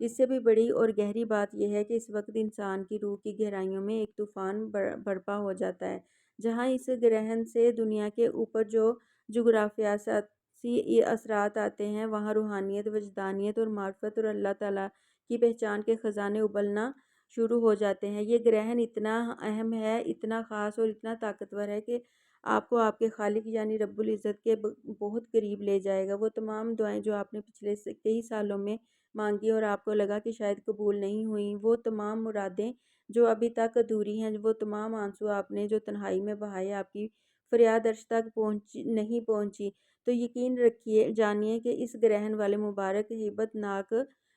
اس سے بھی بڑی اور گہری بات یہ ہے کہ اس وقت انسان کی روح کی گہرائیوں میں ایک طوفان برپا ہو جاتا ہے، جہاں اس گرہن سے دنیا کے اوپر جو جغرافیاتی اثرات آتے ہیں، وہاں روحانیت، وجدانیت اور معرفت اور اللہ تعالیٰ کی پہچان کے خزانے ابلنا شروع ہو جاتے ہیں۔ یہ گرہن اتنا اہم ہے، اتنا خاص اور اتنا طاقتور ہے کہ آپ کو آپ کے خالق یعنی رب العزت کے بہت قریب لے جائے گا۔ وہ تمام دعائیں جو آپ نے پچھلے کئی سالوں میں مانگی اور آپ کو لگا کہ شاید قبول نہیں ہوئیں، وہ تمام مرادیں جو ابھی تک ادھوری ہیں، وہ تمام آنسو آپ نے جو تنہائی میں بہائے، آپ کی فریاد عرش تک نہیں پہنچی، تو یقین رکھیے، جانیے کہ اس گرہن والے مبارک ہیبت ناک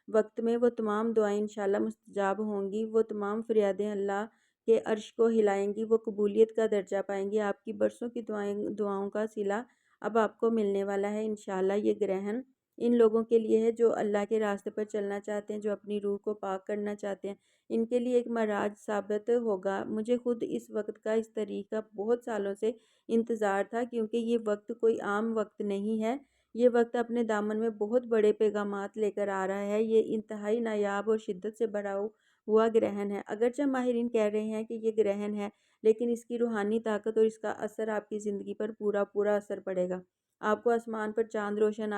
وقت میں وہ تمام دعائیں انشاءاللہ مستجاب ہوں گی، وہ تمام فریادیں اللہ کے عرش کو ہلائیں گی، وہ قبولیت کا درجہ پائیں گی، آپ کی برسوں کی دعاؤں کا صلہ اب آپ کو ملنے والا ہے انشاءاللہ۔ یہ گرہن ان لوگوں کے لیے ہے جو اللہ کے راستے پر چلنا چاہتے ہیں، جو اپنی روح کو پاک کرنا چاہتے ہیں، ان کے لیے ایک معراج ثابت ہوگا۔ مجھے خود اس وقت کا، اس تاریخ کا بہت سالوں سے انتظار تھا، کیونکہ یہ وقت کوئی عام وقت نہیں ہے۔ یہ وقت اپنے دامن میں بہت بڑے پیغامات لے کر آ رہا ہے۔ یہ انتہائی نایاب اور شدت سے بھرا ہوا گرہن ہے۔ اگرچہ ماہرین کہہ رہے ہیں کہ یہ گرہن ہے، لیکن اس کی روحانی طاقت اور اس کا اثر آپ کی زندگی پر پورا اثر پڑے گا۔ آپ کو آسمان پر چاند روشن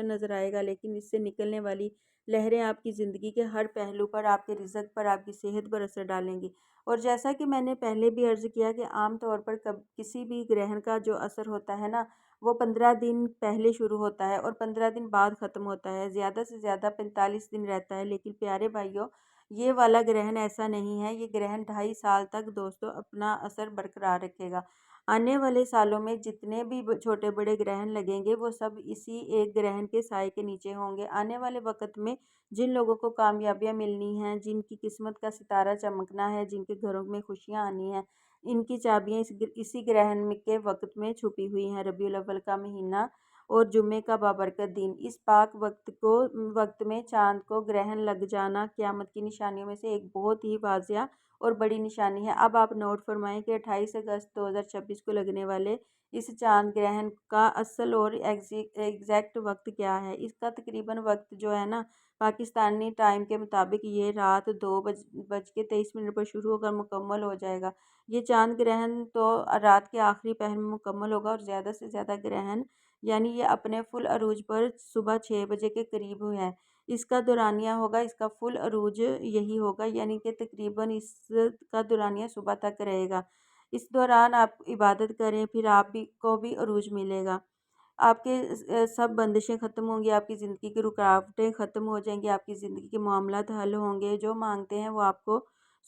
نظر آئے گا، لیکن اس سے نکلنے والی لہریں آپ کی زندگی کے ہر پہلو پر، آپ کے رزق پر، آپ کی صحت پر اثر ڈالیں گی۔ اور جیسا کہ میں نے پہلے بھی عرض کیا کہ عام طور پر کسی بھی گرہن کا جو اثر ہوتا ہے نا، وہ 15 دن پہلے شروع ہوتا ہے اور 15 دن بعد ختم ہوتا ہے، زیادہ سے زیادہ 45 دن رہتا ہے۔ لیکن پیارے بھائیوں، یہ والا گرہن ایسا نہیں ہے۔ یہ گرہن 2.5 سال تک دوستو اپنا اثر برقرار رکھے گا۔ آنے والے سالوں میں جتنے بھی چھوٹے بڑے گرہن لگیں گے، وہ سب اسی ایک گرہن کے سائے کے نیچے ہوں گے۔ آنے والے وقت میں جن لوگوں کو کامیابیاں ملنی ہیں، جن کی قسمت کا ستارہ چمکنا ہے، جن کے گھروں میں خوشیاں آنی ہیں، ان کی چابیاں اسی گرہن کے وقت میں چھپی ہوئی ہیں۔ ربیع الاول کا مہینہ اور جمعے کا بابرکت دن، اس پاک وقت میں چاند کو گرہن لگ جانا قیامت کی نشانیوں میں سے ایک بہت ہی واضح اور بڑی نشانی ہے۔ اب آپ نوٹ فرمائیں کہ 28 اگست 2026 کو لگنے والے اس چاند گرہن کا اصل اور ایگزیکٹ وقت کیا ہے؟ اس کا تقریباً وقت جو ہے نا، پاکستانی ٹائم کے مطابق یہ رات 2:23 پر شروع ہو کر مکمل ہو جائے گا۔ یہ چاند گرہن تو رات کے آخری پہر میں مکمل ہوگا اور زیادہ سے زیادہ گرہن یعنی یہ اپنے فل عروج پر صبح 6 بجے کے قریب ہے۔ اس کا دورانیہ ہوگا، اس کا فل عروج یہی ہوگا، یعنی کہ تقریباً اس کا دورانیہ صبح تک رہے گا۔ اس دوران آپ عبادت کریں، پھر آپ کو بھی عروج ملے گا۔ آپ کے سب بندشیں ختم ہوں گی، آپ کی زندگی کی رکاوٹیں ختم ہو جائیں گی، آپ کی زندگی کے معاملات حل ہوں گے، جو مانگتے ہیں وہ آپ کو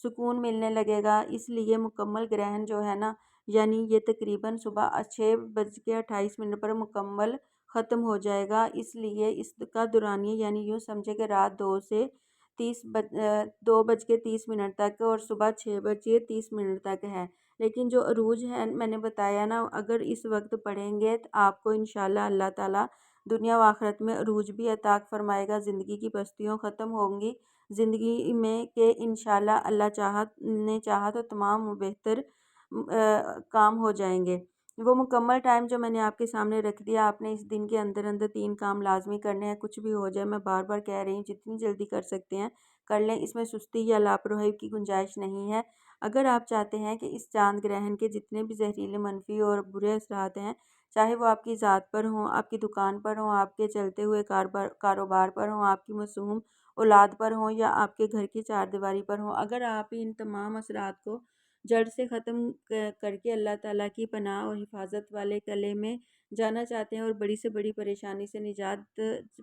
سکون ملنے لگے گا۔ اس لیے مکمل گرہن جو ہے نا، یعنی یہ تقریباً صبح 6:28 پر مکمل ختم ہو جائے گا۔ اس لیے اس کا دورانیہ یعنی یوں سمجھے کہ رات 2:30 تک اور صبح 6:30 تک ہے۔ لیکن جو عروج ہے میں نے بتایا نا، اگر اس وقت پڑھیں گے تو آپ کو انشاءاللہ اللہ تعالیٰ دنیا و آخرت میں عروج بھی عطا فرمائے گا، زندگی کی پستیوں ختم ہوں گی زندگی میں، کہ انشاءاللہ اللہ چاہا تو تمام بہتر کام ہو جائیں گے۔ وہ مکمل ٹائم جو میں نے آپ کے سامنے رکھ دیا، آپ نے اس دن کے اندر 3 کام لازمی کرنے ہیں، کچھ بھی ہو جائے، میں بار بار کہہ رہی ہوں، جتنی جلدی کر سکتے ہیں کر لیں، اس میں سستی یا لاپرواہی کی گنجائش نہیں ہے۔ اگر آپ چاہتے ہیں کہ اس چاند گرہن کے جتنے بھی زہریلے، منفی اور برے اثرات ہیں، چاہے وہ آپ کی ذات پر ہوں، آپ کی دکان پر ہوں، آپ کے چلتے ہوئے کاروبار پر ہوں، آپ کی معصوم اولاد پر ہوں، یا آپ کے گھر کی چاردیواری پر ہوں، اگر آپ ان تمام اثرات کو جڑ سے ختم کر کے اللہ تعالیٰ کی پناہ اور حفاظت والے قلعے میں جانا چاہتے ہیں اور بڑی سے بڑی پریشانی سے نجات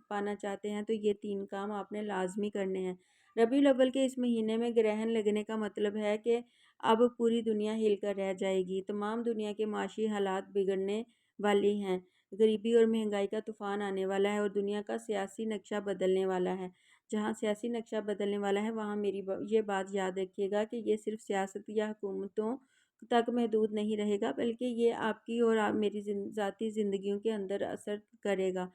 پانا چاہتے ہیں، تو یہ 3 کام آپ نے لازمی کرنے ہیں۔ ربیع الاول کے اس مہینے میں گرہن لگنے کا مطلب ہے کہ اب پوری دنیا ہل کر رہ جائے گی، تمام دنیا کے معاشی حالات بگڑنے والی ہیں، غریبی اور مہنگائی کا طوفان آنے والا ہے اور دنیا کا سیاسی نقشہ بدلنے والا ہے۔ جہاں سیاسی نقشہ بدلنے والا ہے، وہاں میری یہ بات یاد رکھیے گا کہ یہ صرف سیاست یا حکومتوں تک محدود نہیں رہے گا، بلکہ یہ آپ کی اور میری ذاتی زندگیوں کے اندر اثر کرے گا۔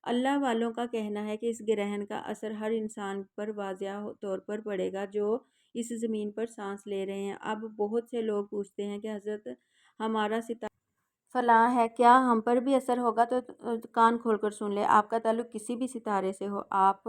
اللہ والوں کا کہنا ہے کہ اس گرہن کا اثر ہر انسان پر واضح طور پر پڑے گا جو اس زمین پر سانس لے رہے ہیں۔ اب بہت سے لوگ پوچھتے ہیں کہ حضرت ہمارا ستارہ فلاں ہے، کیا ہم پر بھی اثر ہوگا؟ تو کان کھول کر سن لے، آپ کا تعلق کسی بھی ستارے سے ہو، آپ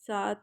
7,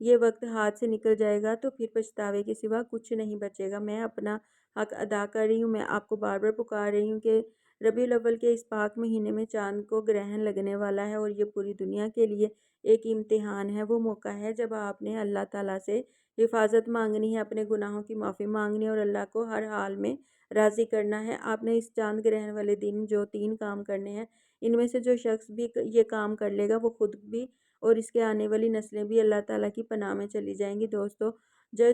یہ وقت ہاتھ سے نکل جائے گا تو پھر پچھتاوے کے سوا کچھ نہیں بچے گا۔ میں اپنا حق ادا کر رہی ہوں، میں آپ کو بار بار پکار رہی ہوں کہ ربیع الاول کے اس پاک مہینے میں چاند کو گرہن لگنے والا ہے، اور یہ پوری دنیا کے لیے ایک امتحان ہے۔ وہ موقع ہے جب آپ نے اللہ تعالیٰ سے حفاظت مانگنی ہے، اپنے گناہوں کی معافی مانگنی ہے اور اللہ کو ہر حال میں راضی کرنا ہے۔ آپ نے اس چاند گرہن والے دن جو 3 کام کرنے ہیں، ان میں سے جو شخص بھی یہ کام کر لے گا وہ خود بھی اور اس کے آنے والی نسلیں بھی اللہ تعالیٰ کی پناہ میں چلی جائیں گی۔ دوستو،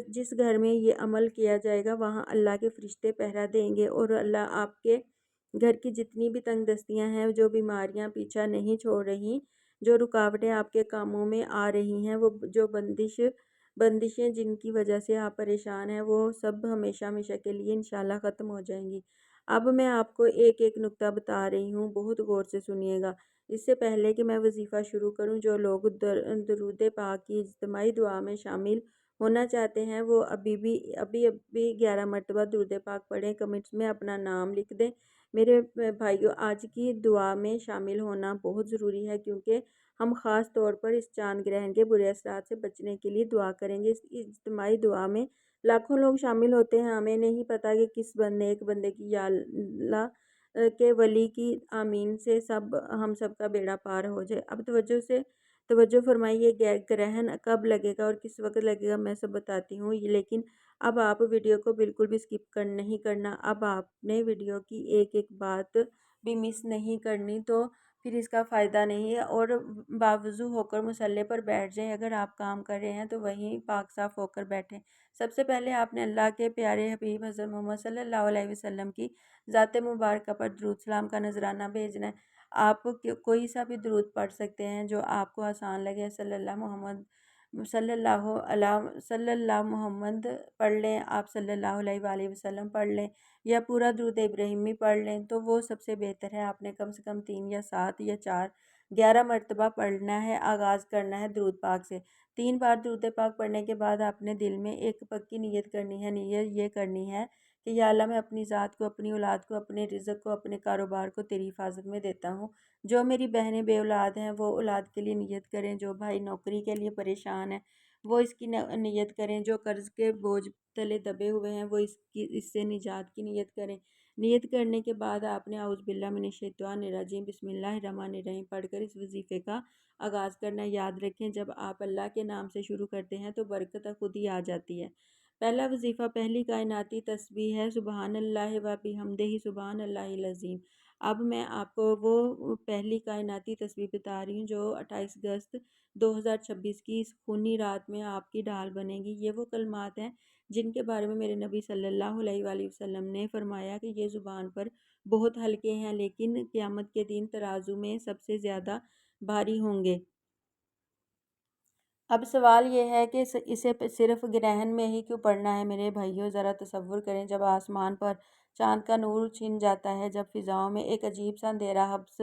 جس گھر میں یہ عمل کیا جائے گا وہاں اللہ کے فرشتے پہرا دیں گے، اور اللہ آپ کے گھر کی جتنی بھی تنگ دستیاں ہیں، جو بیماریاں پیچھا نہیں چھوڑ رہی، جو رکاوٹیں آپ کے کاموں میں آ رہی ہیں، وہ جو بندشیں جن کی وجہ سے آپ پریشان ہیں، وہ سب ہمیشہ ہمیشہ کے لیے انشاءاللہ ختم ہو جائیں گی۔ اب میں آپ کو ایک ایک نکتہ بتا رہی ہوں، بہت غور سے سنیے گا۔ اس سے پہلے کہ میں وظیفہ شروع کروں، جو لوگ درود پاک کی اجتماعی دعا میں شامل ہونا چاہتے ہیں وہ ابھی 11 مرتبہ درود پاک پڑھیں۔ کمنٹس میں اپنا نام لکھ دیں۔ میرے بھائیوں، آج کی دعا میں شامل ہونا بہت ضروری ہے، کیونکہ ہم خاص طور پر اس چاند گرہن کے برے اثرات سے بچنے کے لیے دعا کریں گے۔ اس اجتماعی دعا میں لاکھوں لوگ شامل ہوتے ہیں، ہمیں نہیں پتہ کہ کس ایک بندے کی یا اللہ کے ولی کی آمین سے ہم سب کا بیڑا پار ہو جائے۔ اب توجہ فرمائیے، گرہن کب لگے گا اور کس وقت لگے گا میں سب بتاتی ہوں، لیکن اب آپ ویڈیو کو بالکل بھی سکپ نہیں کرنا۔ اب آپ نے ویڈیو کی ایک ایک بات بھی مس نہیں کرنی، تو پھر اس کا فائدہ نہیں ہے، اور باوضو ہو کر مصلی پر بیٹھ جائیں۔ اگر آپ کام کر رہے ہیں تو وہیں پاک صاف ہو کر بیٹھیں۔ سب سے پہلے آپ نے اللہ کے پیارے حبیب حضرت محمد صلی اللہ علیہ وسلم کی ذات مبارکہ پر درود سلام کا نذرانہ بھیجنا ہے۔ آپ کوئی سا بھی درود پڑھ سکتے ہیں جو آپ کو آسان لگے۔ صلی اللہ محمد پڑھ لیں، آپ صلی اللہ علیہ وآلہ وسلم پڑھ لیں، یا پورا درود ابراہیمی پڑھ لیں تو وہ سب سے بہتر ہے۔ آپ نے کم سے کم 3 یا 7 یا 4 11 مرتبہ پڑھنا ہے۔ آغاز کرنا ہے درود پاک سے۔ 3 بار درود پاک پڑھنے کے بعد آپ نے دل میں ایک پکی نیت کرنی ہے۔ نیت یہ کرنی ہے کہ یا اللہ، میں اپنی ذات کو، اپنی اولاد کو، اپنے رزق کو، اپنے کاروبار کو تیری حفاظت میں دیتا ہوں۔ جو میری بہنیں بے اولاد ہیں وہ اولاد کے لیے نیت کریں، جو بھائی نوکری کے لیے پریشان ہیں وہ اس کی نیت کریں، جو قرض کے بوجھ تلے دبے ہوئے ہیں وہ اس سے نجات کی نیت کریں۔ نیت کرنے کے بعد آپ نے اعوذ باللہ من الشیطان الرجیم بسم اللہ الرحمن الرحیم پڑھ کر اس وظیفے کا آغاز کرنا۔ یاد رکھیں، جب آپ اللہ کے نام سے شروع کرتے ہیں تو برکت خود ہی آ جاتی ہے۔ پہلا وظیفہ پہلی کائناتی تسبیح ہے، سبحان اللہ و بحمدہ سبحان اللہ العظیم۔ اب میں آپ کو وہ پہلی کائناتی تسبیح بتا رہی ہوں جو 28 اگست 2026 کی اس خونی رات میں آپ کی ڈھال بنے گی۔ یہ وہ کلمات ہیں جن کے بارے میں میرے نبی صلی اللہ علیہ وآلہ وسلم نے فرمایا کہ یہ زبان پر بہت ہلکے ہیں لیکن قیامت کے دن ترازو میں سب سے زیادہ بھاری ہوں گے۔ اب سوال یہ ہے کہ اسے صرف گرہن میں ہی کیوں پڑھنا ہے؟ میرے بھائیوں، ذرا تصور کریں، جب آسمان پر چاند کا نور چھن جاتا ہے، جب فضاؤں میں ایک عجیب سا اندھیرا حبس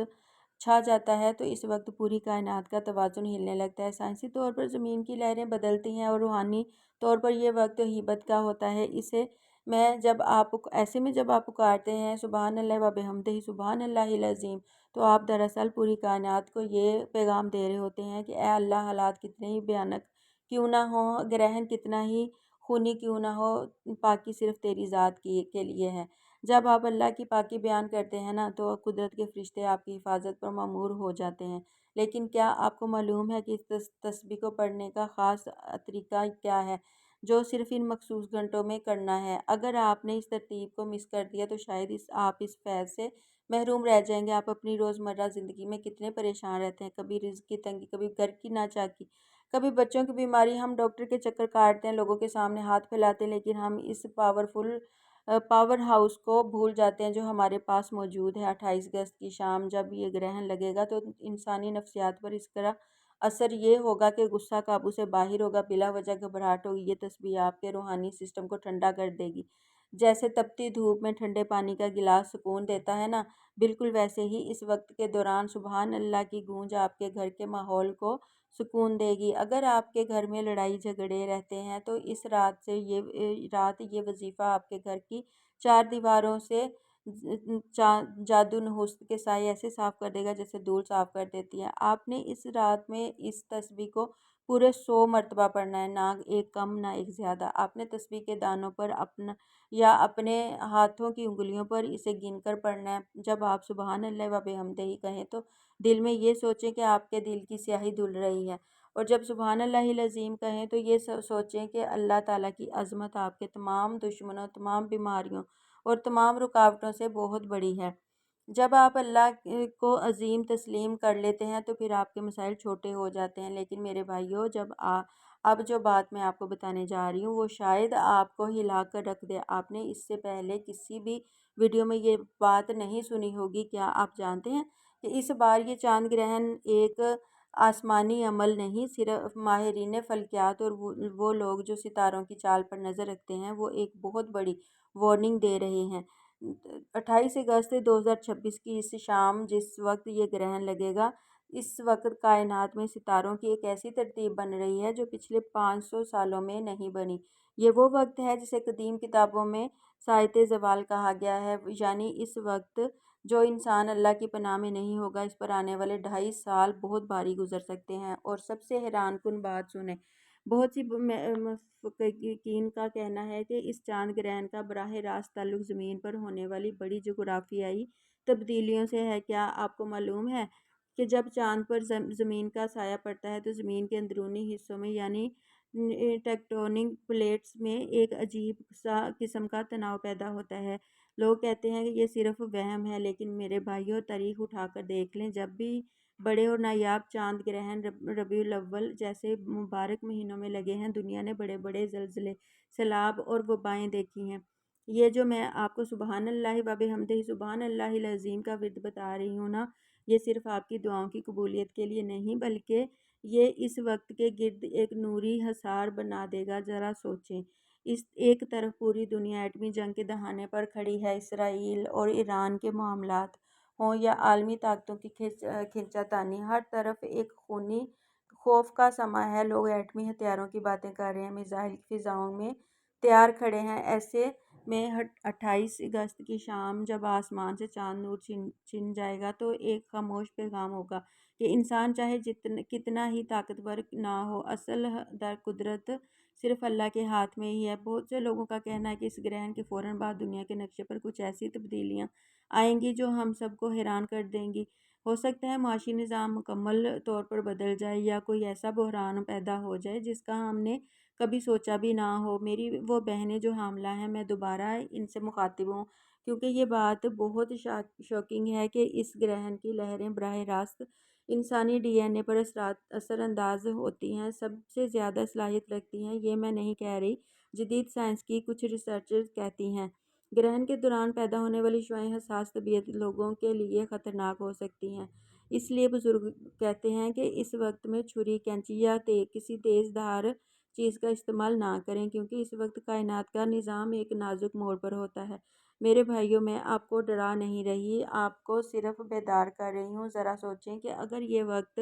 چھا جاتا ہے، تو اس وقت پوری کائنات کا توازن ہلنے لگتا ہے۔ سائنسی طور پر زمین کی لہریں بدلتی ہیں اور روحانی طور پر یہ وقت ہیبت کا ہوتا ہے۔ ایسے میں جب آپ پکارتے ہیں سبحان اللہ و بحمدہ سبحان اللہ العظیم، تو آپ دراصل پوری کائنات کو یہ پیغام دے رہے ہوتے ہیں کہ اے اللہ، حالات کتنے ہی بھیانک کیوں نہ ہوں، گرہن کتنا ہی خونی کیوں نہ ہو، پاکی صرف تیری ذات کے لیے ہے۔ جب آپ اللہ کی پاکی بیان کرتے ہیں نا، تو قدرت کے فرشتے آپ کی حفاظت پر مامور ہو جاتے ہیں۔ لیکن کیا آپ کو معلوم ہے کہ اس تسبیح کو پڑھنے کا خاص طریقہ کیا ہے، جو صرف ان مخصوص گھنٹوں میں کرنا ہے؟ اگر آپ نے اس ترتیب کو مس کر دیا تو شاید آپ اس فیض سے محروم رہ جائیں گے۔ آپ اپنی روزمرہ زندگی میں کتنے پریشان رہتے ہیں، کبھی رزق کی تنگی، کبھی گھر کی ناچاکی، کبھی بچوں کی بیماری۔ ہم ڈاکٹر کے چکر کاٹتے ہیں، لوگوں کے سامنے ہاتھ پھیلاتے ہیں، لیکن ہم اس پاور ہاؤس کو بھول جاتے ہیں جو ہمارے پاس موجود ہے۔ 28 اگست کی شام جب یہ گرہن لگے گا تو انسانی نفسیات پر اس طرح اثر یہ ہوگا کہ غصہ قابو سے باہر ہوگا، بلا وجہ گھبراہٹ ہوگی۔ یہ تسبیح آپ کے روحانی سسٹم کو ٹھنڈا کر دے گی۔ جیسے تپتی دھوپ میں ٹھنڈے پانی کا گلاس سکون دیتا ہے نا، بالکل ویسے ہی اس وقت کے دوران سبحان اللہ کی گونج آپ کے گھر کے ماحول کو سکون دے گی۔ اگر آپ کے گھر میں لڑائی جھگڑے رہتے ہیں تو اس رات یہ وظیفہ آپ کے گھر کی 4 دیواروں سے جادو نحوست کے سائے ایسے صاف کر دے گا جیسے دھول صاف کر دیتی ہے۔ آپ نے اس رات میں اس تسبیح کو پورے 100 مرتبہ پڑھنا ہے، نہ ایک کم نہ ایک زیادہ۔ آپ نے تسبیح کے دانوں پر اپنے ہاتھوں کی انگلیوں پر اسے گن کر پڑھنا ہے۔ جب آپ سبحان اللہ و بحمدہ کہیں تو دل میں یہ سوچیں کہ آپ کے دل کی سیاہی دھل رہی ہے، اور جب سبحان اللہ العظیم کہیں تو یہ سوچیں کہ اللہ تعالیٰ کی عظمت آپ کے تمام دشمنوں، تمام بیماریوں اور تمام رکاوٹوں سے بہت بڑی ہے۔ جب آپ اللہ کو عظیم تسلیم کر لیتے ہیں تو پھر آپ کے مسائل چھوٹے ہو جاتے ہیں۔ لیکن میرے بھائیوں، اب جو بات میں آپ کو بتانے جا رہی ہوں وہ شاید آپ کو ہلا کر رکھ دے۔ آپ نے اس سے پہلے کسی بھی ویڈیو میں یہ بات نہیں سنی ہوگی۔ کیا آپ جانتے ہیں کہ اس بار یہ چاند گرہن ایک آسمانی عمل نہیں، صرف ماہرین فلکیات اور وہ لوگ جو ستاروں کی چال پر نظر رکھتے ہیں وہ ایک بہت بڑی وارننگ دے رہے ہیں۔ 28 اگست 2026 کی اس شام جس وقت یہ گرہن لگے گا، اس وقت کائنات میں ستاروں کی ایک ایسی ترتیب بن رہی ہے جو پچھلے 500 سالوں میں نہیں بنی۔ یہ وہ وقت ہے جسے قدیم کتابوں میں ساعت زوال کہا گیا ہے، یعنی اس وقت جو انسان اللہ کی پناہ میں نہیں ہوگا، اس پر آنے والے 2.5 سال بہت بھاری گزر سکتے ہیں۔ اور سب سے حیران کن بات سنیں، بہت سی محققین کا کہنا ہے کہ اس چاند گرہن کا براہ راست تعلق زمین پر ہونے والی بڑی جغرافیائی تبدیلیوں سے ہے۔ کیا آپ کو معلوم ہے کہ جب چاند پر زمین کا سایہ پڑتا ہے تو زمین کے اندرونی حصوں میں یعنی ٹیکٹونک پلیٹس میں ایک عجیب سا قسم کا تناؤ پیدا ہوتا ہے؟ لوگ کہتے ہیں کہ یہ صرف وہم ہے، لیکن میرے بھائیوں، تاریخ اٹھا کر دیکھ لیں، جب بھی بڑے اور نایاب چاند گرہن ربیع الاول جیسے مبارک مہینوں میں لگے ہیں، دنیا نے بڑے بڑے زلزلے، سیلاب اور وبائیں دیکھی ہیں۔ یہ جو میں آپ کو سبحان اللہ و بحمدہ سبحان اللہ العظیم کا ورد بتا رہی ہوں نا، یہ صرف آپ کی دعاؤں کی قبولیت کے لیے نہیں، بلکہ یہ اس وقت کے گرد ایک نوری حصار بنا دے گا۔ ذرا سوچیں، اس ایک طرف پوری دنیا ایٹمی جنگ کے دہانے پر کھڑی ہے، اسرائیل اور ایران کے معاملات ہوں یا عالمی طاقتوں کی کھینچا تانی، ہر طرف ایک خونی خوف کا سما ہے۔ لوگ ایٹمی ہتھیاروں کی باتیں کر رہے ہیں، میزائل فضاؤں میں تیار کھڑے ہیں۔ ایسے میں 28 اگست کی شام جب آسمان سے چاند نور چھن جائے گا تو ایک خاموش پیغام ہوگا کہ انسان چاہے کتنا ہی طاقتور نہ ہو، اصل در قدرت صرف اللہ کے ہاتھ میں ہی ہے۔ بہت سے لوگوں کا کہنا ہے کہ اس گرہن کے فوراً بعد دنیا کے نقشے پر کچھ ایسی تبدیلیاں آئیں گی جو ہم سب کو حیران کر دیں گی۔ ہو سکتا ہے معاشی نظام مکمل طور پر بدل جائے یا کوئی ایسا بحران پیدا ہو جائے جس کا ہم نے کبھی سوچا بھی نہ ہو۔ میری وہ بہنیں جو حاملہ ہیں، میں دوبارہ ان سے مخاطب ہوں کیونکہ یہ بات بہت شاکنگ ہے کہ اس گرہن کی لہریں براہ راست انسانی ڈی این اے پر اثر انداز ہوتی ہیں، سب سے زیادہ صلاحیت رکھتی ہیں۔ یہ میں نہیں کہہ رہی، جدید سائنس کی کچھ ریسرچرز کہتی ہیں گرہن کے دوران پیدا ہونے والی شعاعیں حساس طبیعت لوگوں کے لیے خطرناک ہو سکتی ہیں۔ اس لیے بزرگ کہتے ہیں کہ اس وقت میں چھری، کینچی یا کسی تیز دھار چیز کا استعمال نہ کریں، کیونکہ اس وقت کائنات کا نظام ایک نازک موڑ پر ہوتا ہے۔ میرے بھائیوں، میں آپ کو ڈرا نہیں رہی، آپ کو صرف بیدار کر رہی ہوں۔ ذرا سوچیں کہ اگر یہ وقت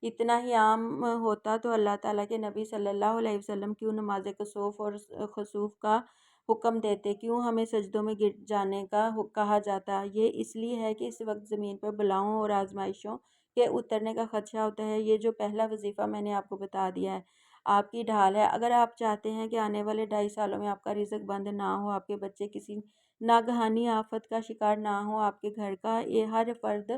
اتنا ہی عام ہوتا تو اللہ تعالیٰ کے نبی صلی اللہ علیہ وسلم کیوں نماز کسوف اور خسوف کا حکم دیتے، کیوں ہمیں سجدوں میں گر جانے کا کہا جاتا؟ یہ اس لیے ہے کہ اس وقت زمین پر بلاؤں اور آزمائشوں کے اترنے کا خدشہ ہوتا ہے۔ یہ جو پہلا وظیفہ میں نے آپ کو بتا دیا ہے، آپ کی ڈھال ہے۔ اگر آپ چاہتے ہیں کہ آنے والے 2.5 سالوں میں آپ کا رزق بند نہ ہو، آپ کے بچے کسی ناگہانی آفت کا شکار نہ ہو، آپ کے گھر کا ہر فرد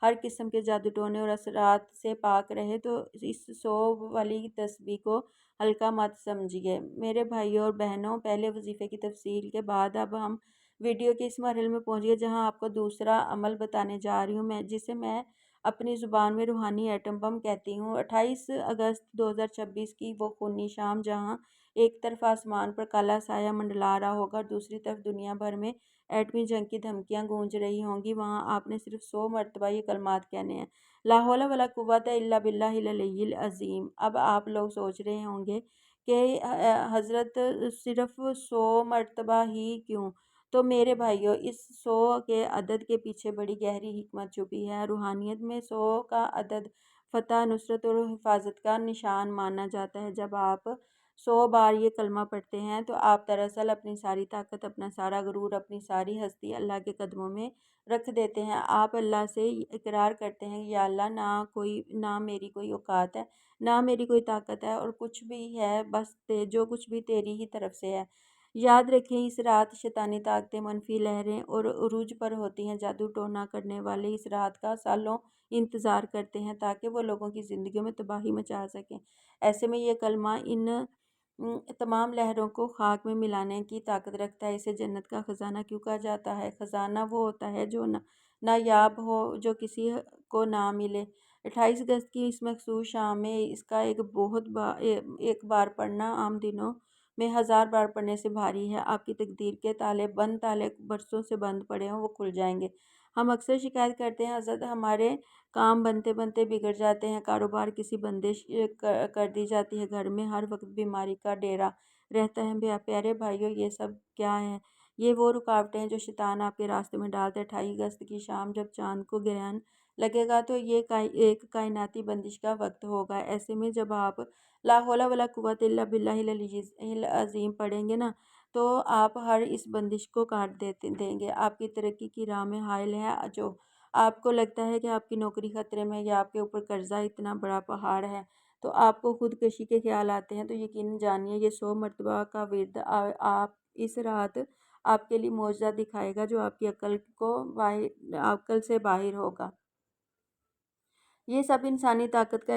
ہر قسم کے جادو ٹونے اور اثرات سے پاک رہے، تو اس 100 والی تسبیح کو ہلکا مت سمجھیے۔ میرے بھائیوں اور بہنوں، پہلے وظیفے کی تفصیل کے بعد اب ہم ویڈیو کے اس مرحلے میں پہنچ گئے جہاں آپ کو دوسرا عمل بتانے جا رہی ہوں، جسے میں اپنی زبان میں روحانی ایٹم بم کہتی ہوں۔ 28 اگست 2026 کی وہ خونی شام جہاں ایک طرف آسمان پر کالا سایہ منڈلا رہا ہوگا اور دوسری طرف دنیا بھر میں ایٹمی جنگ کی دھمکیاں گونج رہی ہوں گی، وہاں آپ نے صرف 100 مرتبہ یہ کلمات کہنے ہیں: لا حول ولا قوت الا باللہ العلی العظیم۔ اب آپ لوگ سوچ رہے ہوں گے کہ حضرت صرف 100 مرتبہ ہی کیوں؟ تو میرے بھائیوں، اس 100 کے عدد کے پیچھے بڑی گہری حکمت چھپی ہے۔ روحانیت میں 100 کا عدد فتح، نصرت اور حفاظت کا نشان مانا جاتا ہے۔ جب آپ 100 بار یہ کلمہ پڑھتے ہیں تو آپ دراصل اپنی ساری طاقت، اپنا سارا غرور، اپنی ساری ہستی اللہ کے قدموں میں رکھ دیتے ہیں۔ آپ اللہ سے اقرار کرتے ہیں کہ یا اللہ، نہ میری کوئی اوقات ہے، نہ میری کوئی طاقت ہے، اور کچھ بھی ہے بس جو کچھ بھی تیری ہی طرف سے ہے۔ یاد رکھیں، اس رات شیطانی طاقتیں، منفی لہریں اور عروج پر ہوتی ہیں۔ جادو ٹونا کرنے والے اس رات کا سالوں انتظار کرتے ہیں تاکہ وہ لوگوں کی زندگیوں میں تباہی مچا سکیں۔ ایسے میں یہ کلمہ ان تمام لہروں کو خاک میں ملانے کی طاقت رکھتا ہے۔ اسے جنت کا خزانہ کیوں کہا جاتا ہے؟ خزانہ وہ ہوتا ہے جو نایاب ہو، جو کسی کو نہ ملے۔ 28 اگست کی اس مخصوص شام میں اس کا ایک بار پڑھنا عام دنوں میں 1000 بار پڑھنے سے بھاری ہے۔ آپ کی تقدیر کے تالے برسوں سے بند پڑے ہوں، وہ کھل جائیں گے۔ ہم اکثر شکایت کرتے ہیں حضرت، ہمارے کام بنتے بنتے بگڑ جاتے ہیں، کاروبار کسی بندش کر دی جاتی ہے، گھر میں ہر وقت بیماری کا ڈیرا رہتا ہے۔ پیارے بھائیو، یہ سب کیا ہے؟ یہ وہ رکاوٹیں ہیں جو شیطان آپ کے راستے میں ڈالتے ہیں۔ 28 اگست کی شام جب چاند کو گرہن لگے گا تو یہ ایک کائناتی بندش کا وقت ہوگا۔ ایسے میں جب آپ لا حول ولا قوت الا باللہ العلی العظیم پڑھیں گے نا، تو آپ ہر اس بندش کو کاٹ دیں گے۔ آپ کی ترقی کی راہ میں حائل ہے جو آپ کو لگتا ہے کہ آپ کی نوکری خطرے میں، یا آپ کے اوپر قرضہ اتنا بڑا پہاڑ ہے، تو آپ کو خودکشی کے خیال آتے ہیں، تو یقیناً جانیے یہ 100 مرتبہ کا ورد آپ اس رات آپ کے لیے معجزہ دکھائے گا جو آپ کی عقل سے باہر ہوگا۔ یہ سب انسانی طاقت کا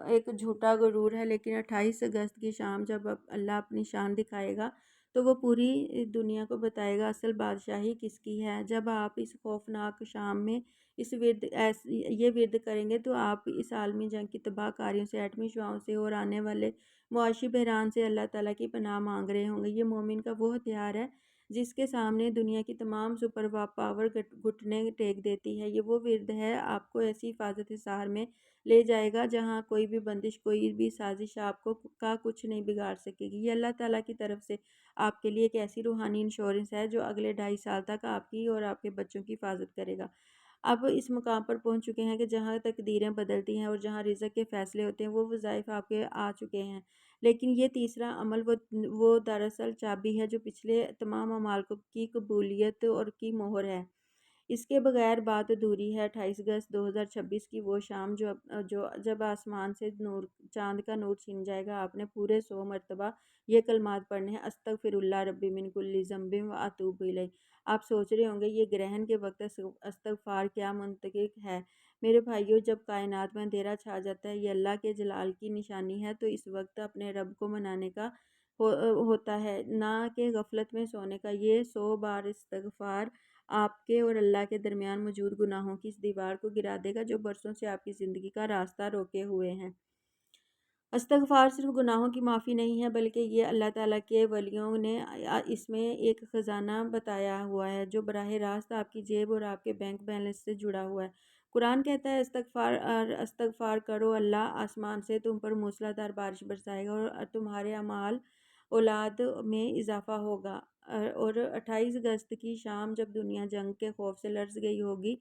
ایک جھوٹا غرور ہے، لیکن 28 اگست کی شام جب اللہ اپنی شان دکھائے گا تو وہ پوری دنیا کو بتائے گا اصل بادشاہی کس کی ہے۔ جب آپ اس خوفناک شام میں یہ ورد کریں گے تو آپ اس عالمی جنگ کی تباہ کاریوں سے، ایٹمی شعاعوں سے اور آنے والے معاشی بحران سے اللہ تعالیٰ کی پناہ مانگ رہے ہوں گے۔ یہ مومن کا وہ ہتھیار ہے جس کے سامنے دنیا کی تمام سپر پاور گھٹنے ٹیک دیتی ہے۔ یہ وہ ورد ہے آپ کو ایسی حفاظت حصار میں لے جائے گا جہاں کوئی بھی بندش، کوئی بھی سازش آپ کا کچھ نہیں بگاڑ سکے گی۔ یہ اللہ تعالیٰ کی طرف سے آپ کے لیے ایک ایسی روحانی انشورنس ہے جو اگلے 2.5 سال تک آپ کی اور آپ کے بچوں کی حفاظت کرے گا۔ اب اس مقام پر پہنچ چکے ہیں کہ جہاں تقدیریں بدلتی ہیں اور جہاں رزق کے فیصلے ہوتے ہیں، وہ وظائف آپ کے آ چکے ہیں۔ لیکن یہ تیسرا عمل وہ دراصل چابی ہے جو پچھلے تمام اعمال کی قبولیت اور کی مہر ہے۔ اس کے بغیر بات ادھوری ہے۔ 28 اگست 2026 کی وہ شام جب آسمان سے چاند کا نور چھن جائے گا، آپ نے پورے 100 مرتبہ یہ کلمات پڑھنے ہیں: استغفر اللہ ربی من کل ذنب و اتوب الیہ۔ آپ سوچ رہے ہوں گے یہ گرہن کے وقت استغفار کیا منطق ہے؟ میرے بھائیو، جب کائنات میں اندھیرا چھا جاتا ہے، یہ اللہ کے جلال کی نشانی ہے، تو اس وقت اپنے رب کو منانے کا ہوتا ہے، نہ کہ غفلت میں سونے کا۔ یہ 100 بار استغفار آپ کے اور اللہ کے درمیان موجود گناہوں کی اس دیوار کو گرا دے گا جو برسوں سے آپ کی زندگی کا راستہ روکے ہوئے ہیں۔ استغفار صرف گناہوں کی معافی نہیں ہے، بلکہ یہ اللہ تعالیٰ کے ولیوں نے اس میں ایک خزانہ بتایا ہوا ہے جو براہ راست آپ کی جیب اور آپ کے بینک بیلنس سے جڑا ہوا ہے۔ قرآن کہتا ہے استغفار کرو، اللہ آسمان سے تم پر موسلا دھار بارش برسائے گا اور تمہارے مال اولاد میں اضافہ ہوگا۔ اور 28 اگست کی شام جب دنیا جنگ کے خوف سے لرز گئی ہوگی،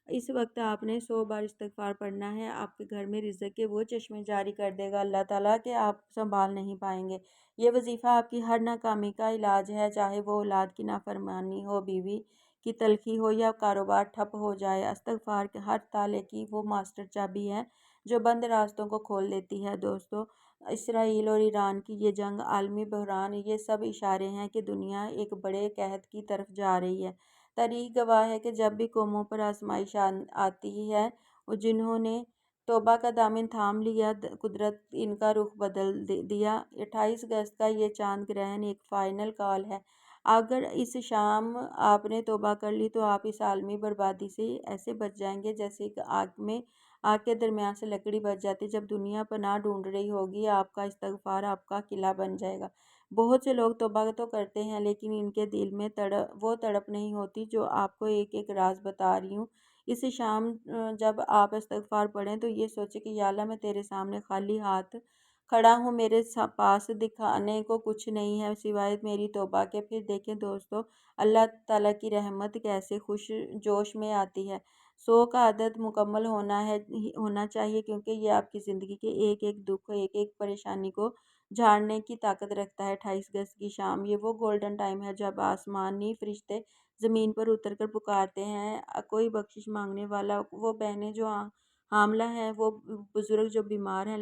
اس وقت آپ نے 100 بار استغفار پڑھنا ہے۔ آپ کے گھر میں رزق کے وہ چشمے جاری کر دے گا اللہ تعالیٰ کہ آپ سنبھال نہیں پائیں گے۔ یہ وظیفہ آپ کی ہر ناکامی کا علاج ہے، چاہے وہ اولاد کی نافرمانی ہو، بیوی کی تلخی ہو، یا کاروبار ٹھپ ہو جائے۔ استغفار کے ہر تالے کی وہ ماسٹر چابی ہے جو بند راستوں کو کھول دیتی ہے۔ دوستو، اسرائیل اور ایران کی یہ جنگ، عالمی بحران، یہ سب اشارے ہیں کہ دنیا ایک بڑے قحط کی طرف جا رہی ہے۔ تاریخ گواہ ہے کہ جب بھی قوموں پر آزمائش آتی ہے اور جنہوں نے توبہ کا دامن تھام لیا، قدرت ان کا رخ بدل دیا۔ 28 اگست کا یہ چاند گرہن ایک فائنل کال ہے۔ اگر اس شام آپ نے توبہ کر لی تو آپ اس عالمی بربادی سے ایسے بچ جائیں گے جیسے ایک آگ کے درمیان سے لکڑی بچ جاتی۔ جب دنیا پناہ ڈھونڈ رہی ہوگی، آپ کا استغفار آپ کا قلعہ بن جائے گا۔ بہت سے لوگ توبہ تو کرتے ہیں لیکن ان کے دل میں وہ تڑپ نہیں ہوتی جو آپ کو ایک ایک راز بتا رہی ہوں۔ اس شام جب آپ استغفار پڑھیں تو یہ سوچیں کہ یا اللہ، میں تیرے سامنے خالی ہاتھ کھڑا ہوں، میرے پاس دکھانے کو کچھ نہیں ہے سوائے میری توبہ کے۔ پھر دیکھیں دوستو، اللہ تعالیٰ کی رحمت کیسے خوش جوش میں آتی ہے۔ 100 کا عدد مکمل ہونا چاہیے کیونکہ یہ آپ کی زندگی کے ایک ایک دکھ، ایک ایک پریشانی کو جھاڑنے کی طاقت رکھتا ہے۔ 28 اگست کی شام، یہ وہ گولڈن ٹائم ہے جب آسمانی فرشتے زمین پر اتر کر پکارتے ہیں، کوئی بخشش مانگنے والا، وہ بہنیں جو حاملہ ہیں، وہ بزرگ جو بیمار ہیں،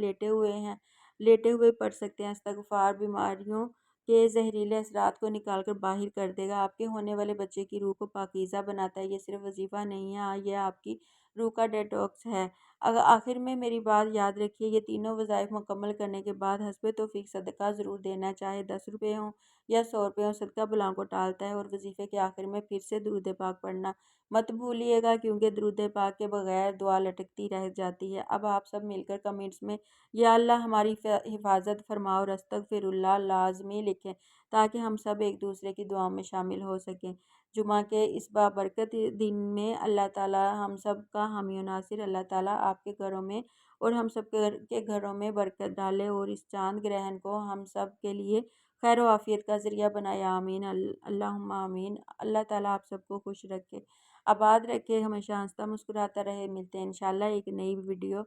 لیٹے ہوئے پڑھ سکتے ہیں استغفار، بیماریوں کے زہریلے اثرات کو نکال کر باہر کر دے گا، آپ کے ہونے والے بچے کی روح کو پاکیزہ بناتا ہے۔ یہ صرف وظیفہ نہیں ہے، یہ آپ کی روح کا ڈیٹاکس ہے۔ آخر میں میری بات یاد رکھیے، یہ تینوں وظائف مکمل کرنے کے بعد حسب توفیق صدقہ ضرور دینا، چاہے 10 روپے ہوں یا 100 روپے ہوں، صدقہ بلاؤں کو ٹالتا ہے۔ اور وظیفے کے آخر میں پھر سے درود پاک پڑھنا مت بھولیے گا، کیونکہ درود پاک کے بغیر دعا لٹکتی رہ جاتی ہے۔ اب آپ سب مل کر کمنٹس میں یا اللہ ہماری حفاظت فرماؤ اور استغفر اللہ لازمی لکھیں، تاکہ ہم سب ایک دوسرے کی دعاؤں میں شامل ہو سکیں۔ جمعہ کے اس بابرکت دن میں اللہ تعالیٰ ہم سب کا حامی و ناصر، اللہ تعالیٰ آپ کے گھروں میں اور ہم سب کے گھروں میں برکت ڈالے، اور اس چاند گرہن کو ہم سب کے لیے خیر و عافیت کا ذریعہ بنائے، آمین اللہم آمین۔ اللہ تعالیٰ آپ سب کو خوش رکھے، آباد رکھے، ہمیشہ ہنستا مسکراتا رہے۔ ملتے ہیں انشاءاللہ ایک نئی ویڈیو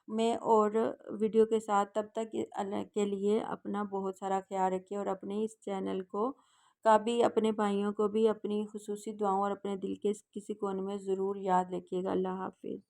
میں اور ویڈیو کے ساتھ، تب تک کے لیے اپنا بہت سارا خیال رکھیے، اور اپنے اس چینل کا بھی، اپنے بھائیوں کو بھی اپنی خصوصی دعاؤں اور اپنے دل کے کسی کونے میں ضرور یاد رکھیے گا۔ اللہ حافظ۔